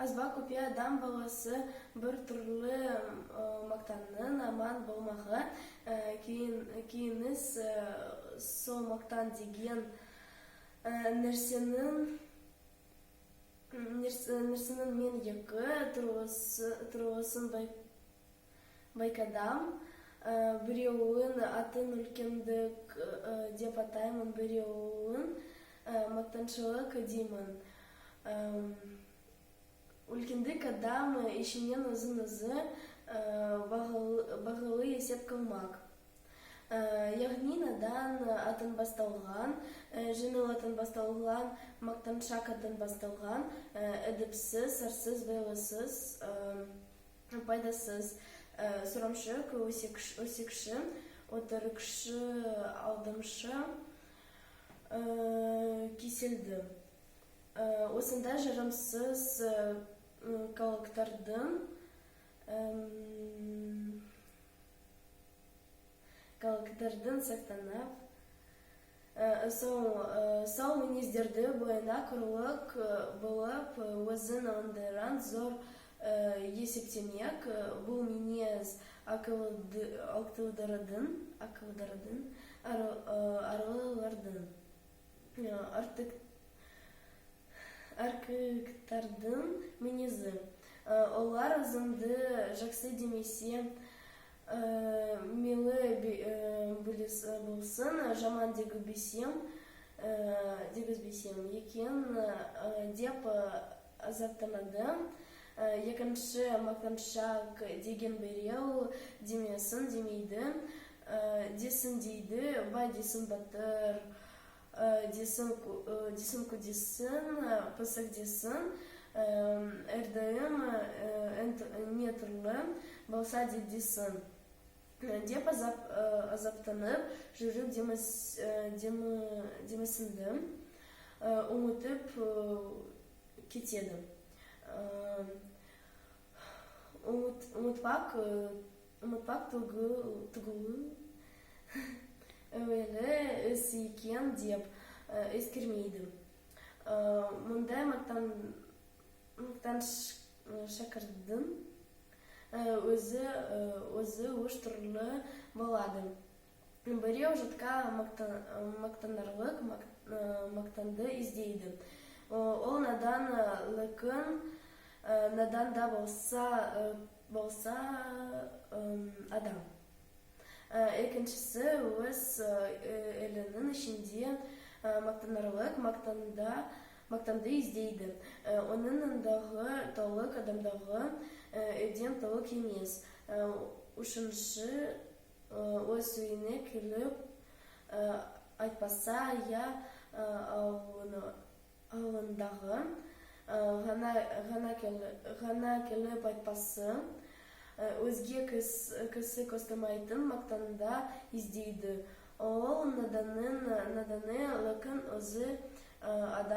Азба көпе адам баласы бір түрлі мақтанның аман болмағы, кейініс сол мақтан деген нәрсенің мен екі тұрғысын байқадам. Біреуін атын үлкендік деп атаймын, біреуін мақтаншылық деймін. Үлкендік адам ішінен өзін-өзі бағалы есеп қылмақ. Яғни надан атын басталған, жеңіл атын басталған, мақтаншақ атын басталған, әдепсіз, арсыз, байласыз, пайдасыз, сұрамшы, өсекші, отырықшы, алдамшы, кеселді. Осында жарамсыз қалықтардың сақтанып, сау мінездерді бойына құрылық болып, өзін оңдыран зор есептемек. Бұл мінез ақылдардың, арылардың, арқықтардың мінезі. Олар өзіңді жақсы демесе, мейлі болсын, жаман дегізбесем екен деп азаптанады. Екінші мақтаншақ деген біреу демесін демейді, десін дейді, бай десін батыр, десін көдесін, пысық десін, әрдайым не түрлі болса десін деп азаптанып жүріп демесінді ұмытып кетеді. Ұмытпақ түгілі әуелі іс екен деп ескермейді. Мұндай мақтаншақардың өзі үш түрлі болады. Біреу жатқа мақтанарлық мақтанды іздейді. Ол надандылықын надан да болса адам. Екіншісі өз елінің ішінде мақтанарлық мақтанды іздейді. Оның ондағы толық адамдағы еден толық емес. Үшінші өз үйіне келіп айтпаса, я ауылындағы ғана келіп айтпасы, өзге кісі көстімайтын мақтанда іздейді. Ол наданы лықын өзі адам